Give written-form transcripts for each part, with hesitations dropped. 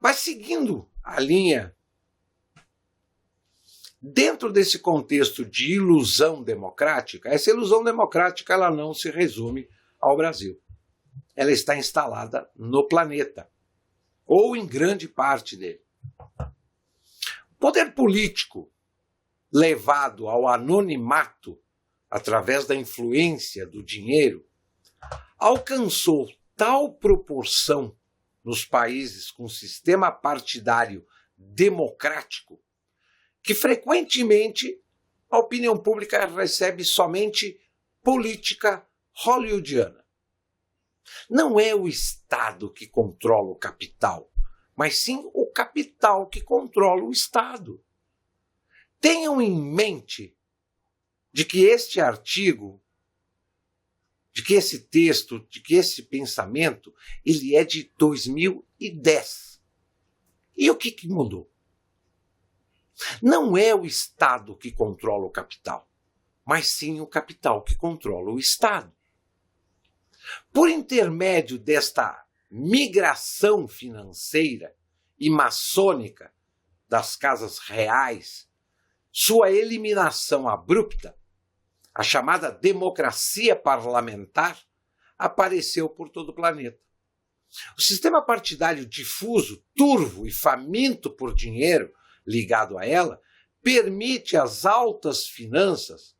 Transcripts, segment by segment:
Mas seguindo a linha, dentro desse contexto de ilusão democrática, essa ilusão democrática ela não se resume ao Brasil. Ela está instalada no planeta, ou em grande parte dele. O poder político, levado ao anonimato através da influência do dinheiro, alcançou tal proporção nos países com sistema partidário democrático que frequentemente a opinião pública recebe somente política hollywoodiana. Não é o Estado que controla o capital, mas sim o capital que controla o Estado. Tenham em mente de que este artigo, de que esse texto, de que esse pensamento, ele é de 2010. E o que mudou? Não é o Estado que controla o capital, mas sim o capital que controla o Estado. Por intermédio desta migração financeira e maçônica das casas reais, sua eliminação abrupta, a chamada democracia parlamentar, apareceu por todo o planeta. O sistema partidário difuso, turvo e faminto por dinheiro ligado a ela, permite às altas finanças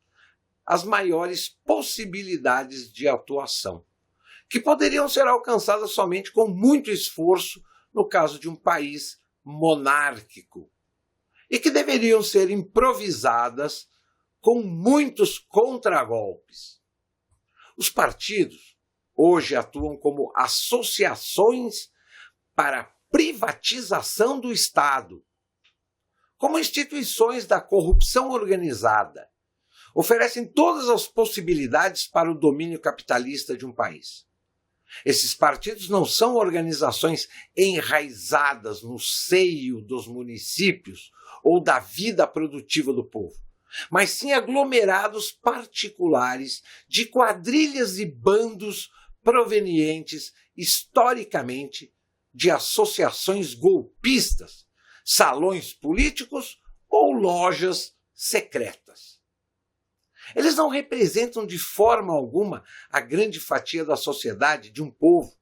as maiores possibilidades de atuação, que poderiam ser alcançadas somente com muito esforço no caso de um país monárquico, e que deveriam ser improvisadas com muitos contragolpes. Os partidos hoje atuam como associações para a privatização do Estado, como instituições da corrupção organizada. Oferecem todas as possibilidades para o domínio capitalista de um país. Esses partidos não são organizações enraizadas no seio dos municípios ou da vida produtiva do povo, mas sim aglomerados particulares de quadrilhas e bandos provenientes, historicamente, de associações golpistas, salões políticos ou lojas secretas. Eles não representam de forma alguma a grande fatia da sociedade de um povo,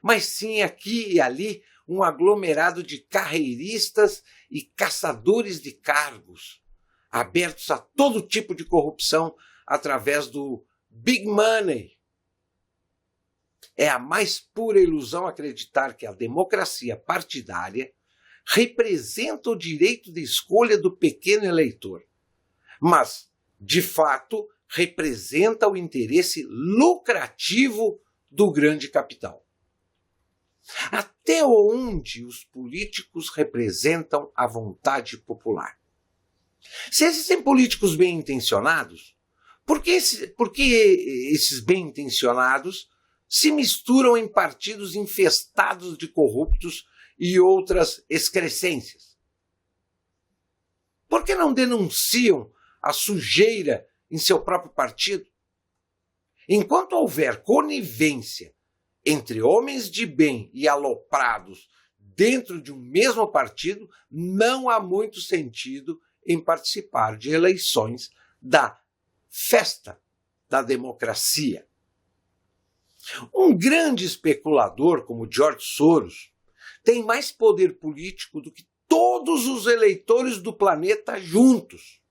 mas sim aqui e ali um aglomerado de carreiristas e caçadores de cargos, abertos a todo tipo de corrupção através do big money. É a mais pura ilusão acreditar que a democracia partidária representa o direito de escolha do pequeno eleitor, mas, de fato, representa o interesse lucrativo do grande capital. Até onde os políticos representam a vontade popular? Se existem políticos bem-intencionados, por que esses bem-intencionados se misturam em partidos infestados de corruptos e outras excrescências? Por que não denunciam a sujeira em seu próprio partido? Enquanto houver conivência entre homens de bem e aloprados dentro de um mesmo partido, não há muito sentido em participar de eleições da festa da democracia. Um grande especulador como George Soros tem mais poder político do que todos os eleitores do planeta juntos.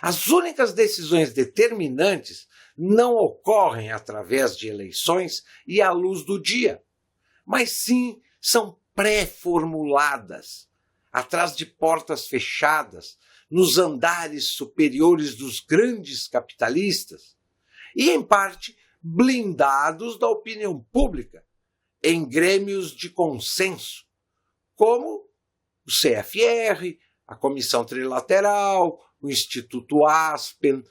As únicas decisões determinantes não ocorrem através de eleições e à luz do dia, mas sim são pré-formuladas, atrás de portas fechadas, nos andares superiores dos grandes capitalistas e, em parte, blindados da opinião pública, em grêmios de consenso, como o CFR, a Comissão Trilateral, o Instituto Aspen,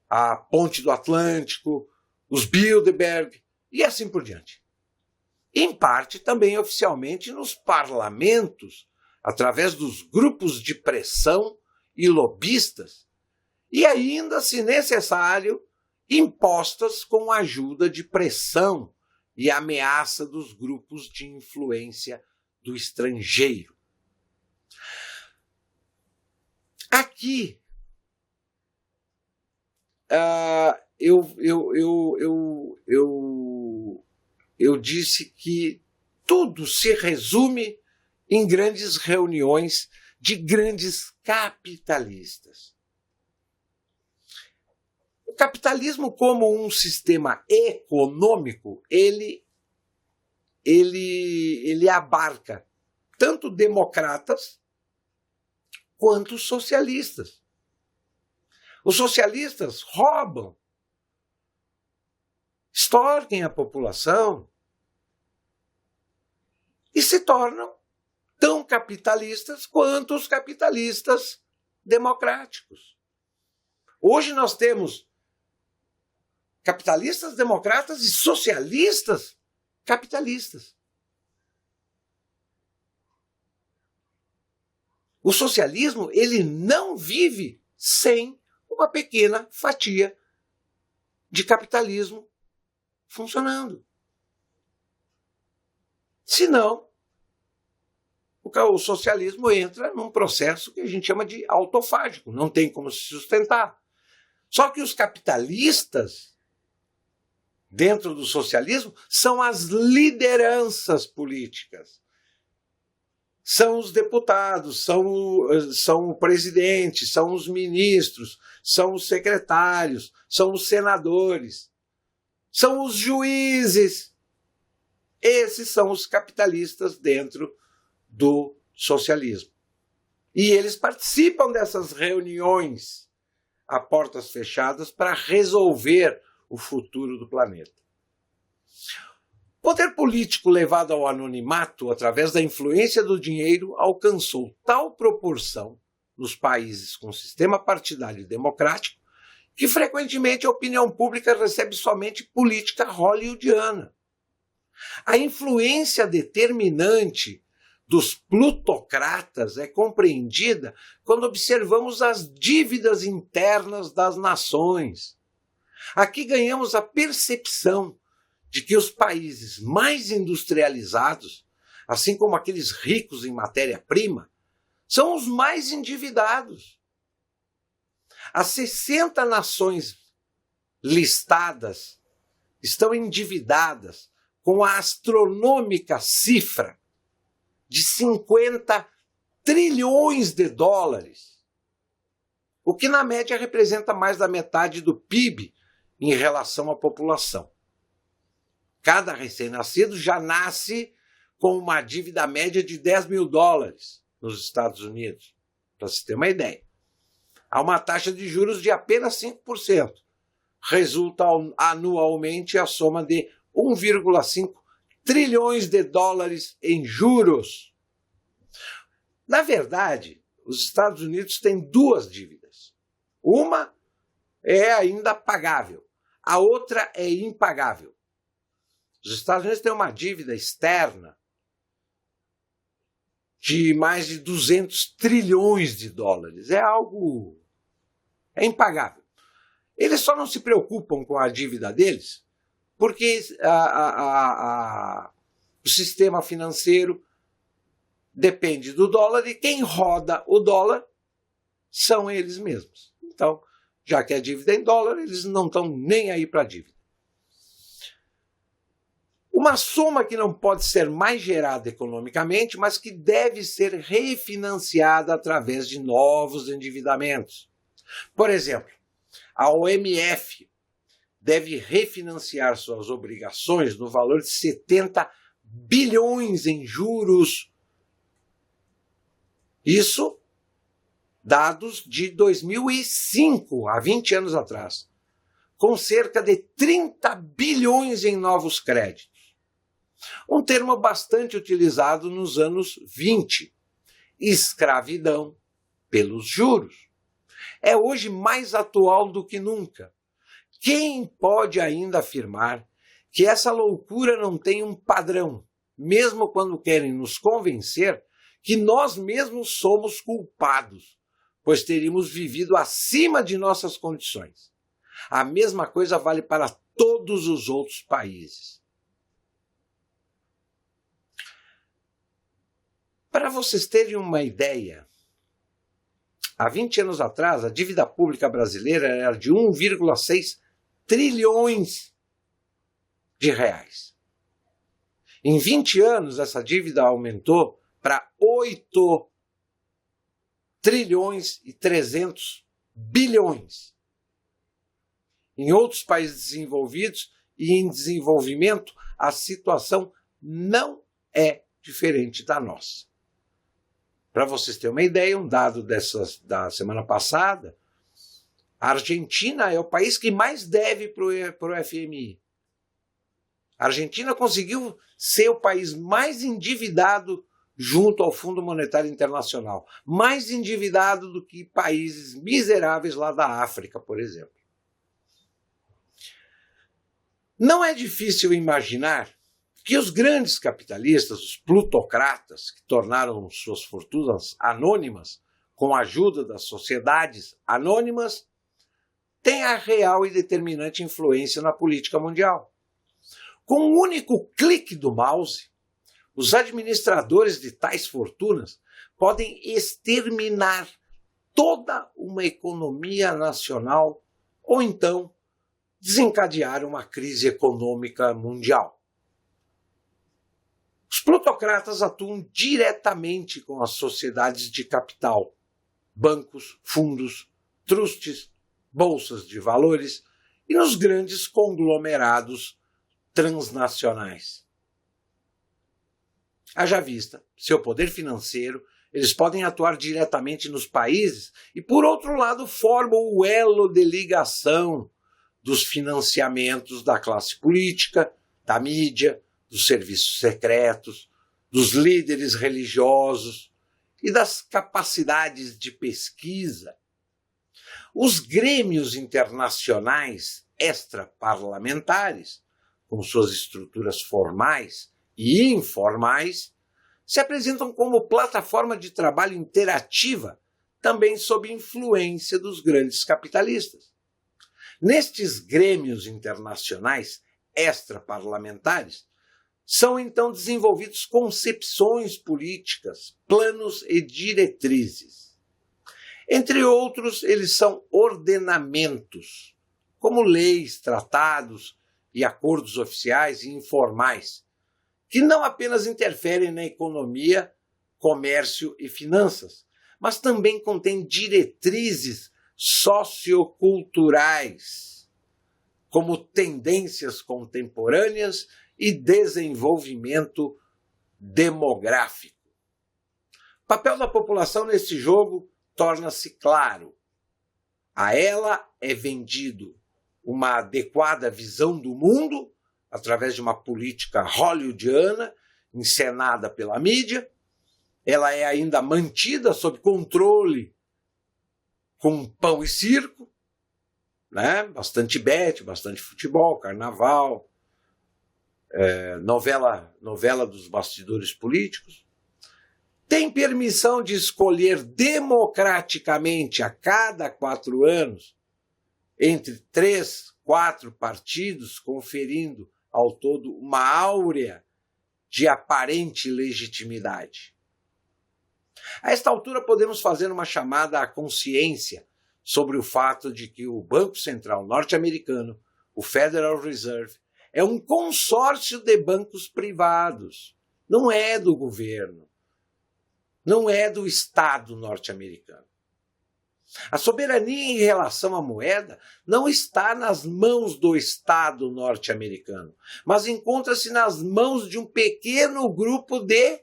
a Ponte do Atlântico, os Bilderberg e assim por diante. Em parte, também oficialmente nos parlamentos, através dos grupos de pressão e lobistas, e ainda, se necessário, impostas com a ajuda de pressão e ameaça dos grupos de influência do estrangeiro. Aqui, eu disse que tudo se resume em grandes reuniões de grandes capitalistas. O capitalismo, como um sistema econômico, ele abarca tanto democratas quanto socialistas. Os socialistas roubam, extorquem a população e se tornam tão capitalistas quanto os capitalistas democráticos. Hoje nós temos capitalistas democratas e socialistas capitalistas. O socialismo, ele não vive sem uma pequena fatia de capitalismo funcionando. Senão, o socialismo entra num processo que a gente chama de autofágico, não tem como se sustentar. Só que os capitalistas, dentro do socialismo, são as lideranças políticas. São os deputados, são o presidente, são os ministros, são os secretários, são os senadores, são os juízes. Esses são os capitalistas dentro do socialismo. E eles participam dessas reuniões a portas fechadas para resolver o futuro do planeta. O poder político levado ao anonimato através da influência do dinheiro alcançou tal proporção nos países com sistema partidário democrático que frequentemente a opinião pública recebe somente política hollywoodiana. A influência determinante dos plutocratas é compreendida quando observamos as dívidas internas das nações. Aqui ganhamos a percepção de que os países mais industrializados, assim como aqueles ricos em matéria-prima, são os mais endividados. As 60 nações listadas estão endividadas com a astronômica cifra de 50 trilhões de dólares, o que na média representa mais da metade do PIB em relação à população. Cada recém-nascido já nasce com uma dívida média de 10 mil dólares nos Estados Unidos, para se ter uma ideia. Há uma taxa de juros de apenas 5%. Resulta anualmente a soma de 1,5 trilhões de dólares em juros. Na verdade, os Estados Unidos têm duas dívidas. Uma é ainda pagável, a outra é impagável. Os Estados Unidos têm uma dívida externa de mais de 200 trilhões de dólares. É impagável. Eles só não se preocupam com a dívida deles porque o sistema financeiro depende do dólar e quem roda o dólar são eles mesmos. Então, já que a dívida é em dólar, eles não estão nem aí para a dívida. Uma soma que não pode ser mais gerada economicamente, mas que deve ser refinanciada através de novos endividamentos. Por exemplo, a OMF deve refinanciar suas obrigações no valor de 70 bilhões em juros. Isso, dados de 2005, há 20 anos atrás, com cerca de 30 bilhões em novos créditos. Um termo bastante utilizado nos anos 20, escravidão pelos juros. É hoje mais atual do que nunca. Quem pode ainda afirmar que essa loucura não tem um padrão, mesmo quando querem nos convencer que nós mesmos somos culpados, pois teríamos vivido acima de nossas condições? A mesma coisa vale para todos os outros países. Para vocês terem uma ideia, há 20 anos atrás, a dívida pública brasileira era de 1,6 trilhões de reais. Em 20 anos, essa dívida aumentou para 8 trilhões e 300 bilhões. Em outros países desenvolvidos e em desenvolvimento, a situação não é diferente da nossa. Para vocês terem uma ideia, um dado da semana passada, a Argentina é o país que mais deve para o FMI. A Argentina conseguiu ser o país mais endividado junto ao Fundo Monetário Internacional. Mais endividado do que países miseráveis lá da África, por exemplo. Não é difícil imaginar que os grandes capitalistas, os plutocratas, que tornaram suas fortunas anônimas com a ajuda das sociedades anônimas, têm a real e determinante influência na política mundial. Com um único clique do mouse, os administradores de tais fortunas podem exterminar toda uma economia nacional ou então desencadear uma crise econômica mundial. Os plutocratas atuam diretamente com as sociedades de capital, bancos, fundos, trustes, bolsas de valores e nos grandes conglomerados transnacionais. Haja vista seu poder financeiro, eles podem atuar diretamente nos países e, por outro lado, formam o elo de ligação dos financiamentos da classe política, da mídia, dos serviços secretos, dos líderes religiosos e das capacidades de pesquisa. Os grêmios internacionais extraparlamentares, com suas estruturas formais e informais, se apresentam como plataforma de trabalho interativa, também sob influência dos grandes capitalistas. Nestes grêmios internacionais extraparlamentares, são então desenvolvidos concepções políticas, planos e diretrizes. Entre outros, eles são ordenamentos, como leis, tratados e acordos oficiais e informais, que não apenas interferem na economia, comércio e finanças, mas também contêm diretrizes socioculturais, como tendências contemporâneas e desenvolvimento demográfico. O papel da população nesse jogo torna-se claro. A ela é vendido uma adequada visão do mundo através de uma política hollywoodiana encenada pela mídia. Ela é ainda mantida sob controle com pão e circo, né? Bastante bet, bastante futebol, carnaval, novela dos bastidores políticos. Tem permissão de escolher democraticamente a cada 4 anos entre 3, 4 partidos, conferindo ao todo uma áurea de aparente legitimidade. A esta altura podemos fazer uma chamada à consciência sobre o fato de que o Banco Central norte-americano, o Federal Reserve, é um consórcio de bancos privados, não é do governo, não é do Estado norte-americano. A soberania em relação à moeda não está nas mãos do Estado norte-americano, mas encontra-se nas mãos de um pequeno grupo de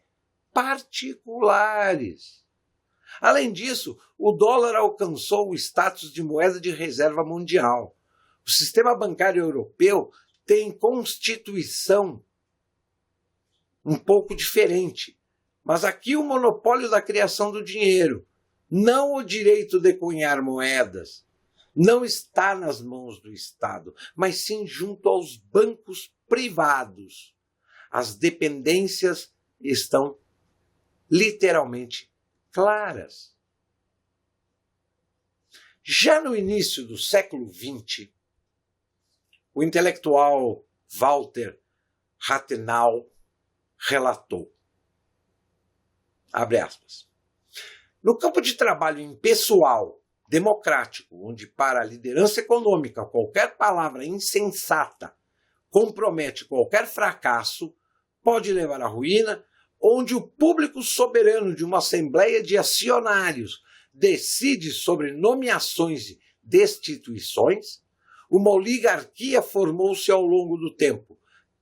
particulares. Além disso, o dólar alcançou o status de moeda de reserva mundial. O sistema bancário europeu tem constituição um pouco diferente, mas aqui o monopólio da criação do dinheiro, não o direito de cunhar moedas, não está nas mãos do Estado, mas sim junto aos bancos privados. As dependências estão literalmente claras. Já no início do século XX, o intelectual Walter Rathenau relatou: Abre aspas. No campo de trabalho impessoal, democrático, onde para a liderança econômica qualquer palavra insensata compromete qualquer fracasso, pode levar à ruína, onde o público soberano de uma assembleia de acionários decide sobre nomeações e destituições, uma oligarquia formou-se ao longo do tempo,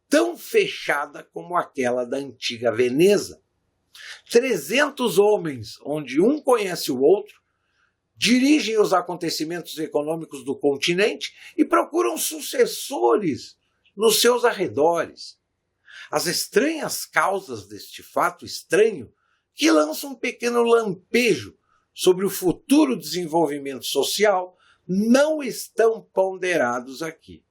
tão fechada como aquela da antiga Veneza. 300 homens, onde um conhece o outro, dirigem os acontecimentos econômicos do continente e procuram sucessores nos seus arredores. As estranhas causas deste fato estranho, que lançam um pequeno lampejo sobre o futuro desenvolvimento social, não estão ponderados aqui.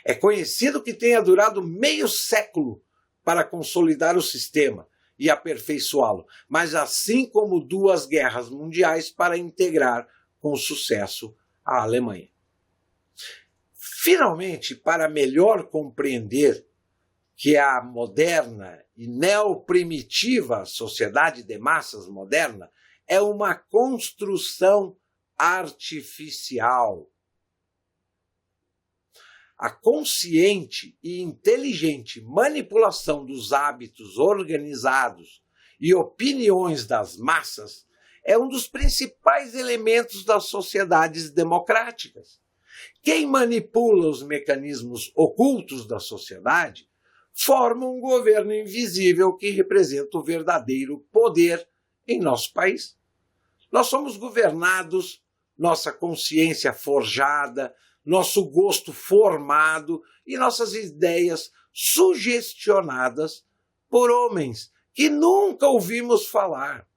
É conhecido que tenha durado meio século para consolidar o sistema e aperfeiçoá-lo, mas assim como 2 guerras mundiais para integrar com sucesso a Alemanha. Finalmente, para melhor compreender que a moderna e neoprimitiva sociedade de massas moderna é uma construção artificial. A consciente e inteligente manipulação dos hábitos organizados e opiniões das massas é um dos principais elementos das sociedades democráticas. Quem manipula os mecanismos ocultos da sociedade forma um governo invisível que representa o verdadeiro poder em nosso país. Nós somos governados, nossa consciência forjada, nosso gosto formado e nossas ideias sugestionadas por homens que nunca ouvimos falar.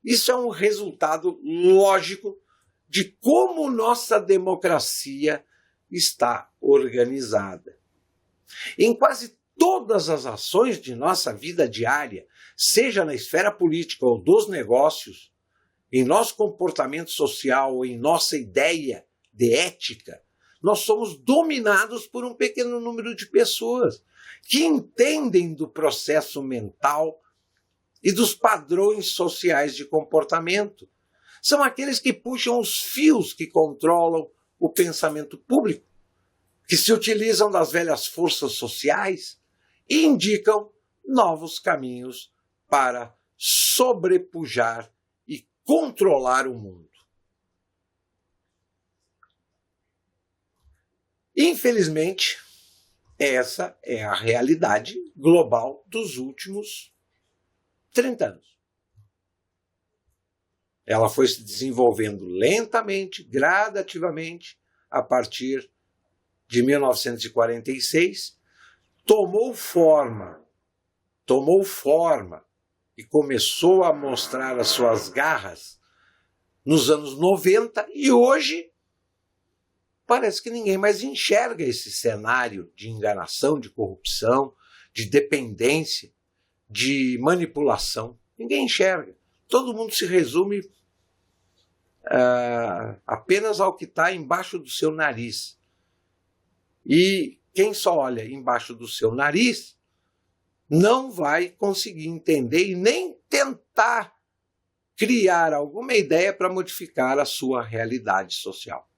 Isso é um resultado lógico de como nossa democracia está organizada. Em quase todas as ações de nossa vida diária, seja na esfera política ou dos negócios, em nosso comportamento social ou em nossa ideia de ética, nós somos dominados por um pequeno número de pessoas que entendem do processo mental e dos padrões sociais de comportamento. São aqueles que puxam os fios que controlam o pensamento público, que se utilizam das velhas forças sociais e indicam novos caminhos para sobrepujar e controlar o mundo. Infelizmente, essa é a realidade global dos últimos 30 anos. Ela foi se desenvolvendo lentamente, gradativamente, a partir de 1946, tomou forma e começou a mostrar as suas garras nos anos 90 e hoje parece que ninguém mais enxerga esse cenário de enganação, de corrupção, de dependência, de manipulação. Ninguém enxerga. Todo mundo se resume apenas ao que está embaixo do seu nariz. E quem só olha embaixo do seu nariz não vai conseguir entender e nem tentar criar alguma ideia para modificar a sua realidade social.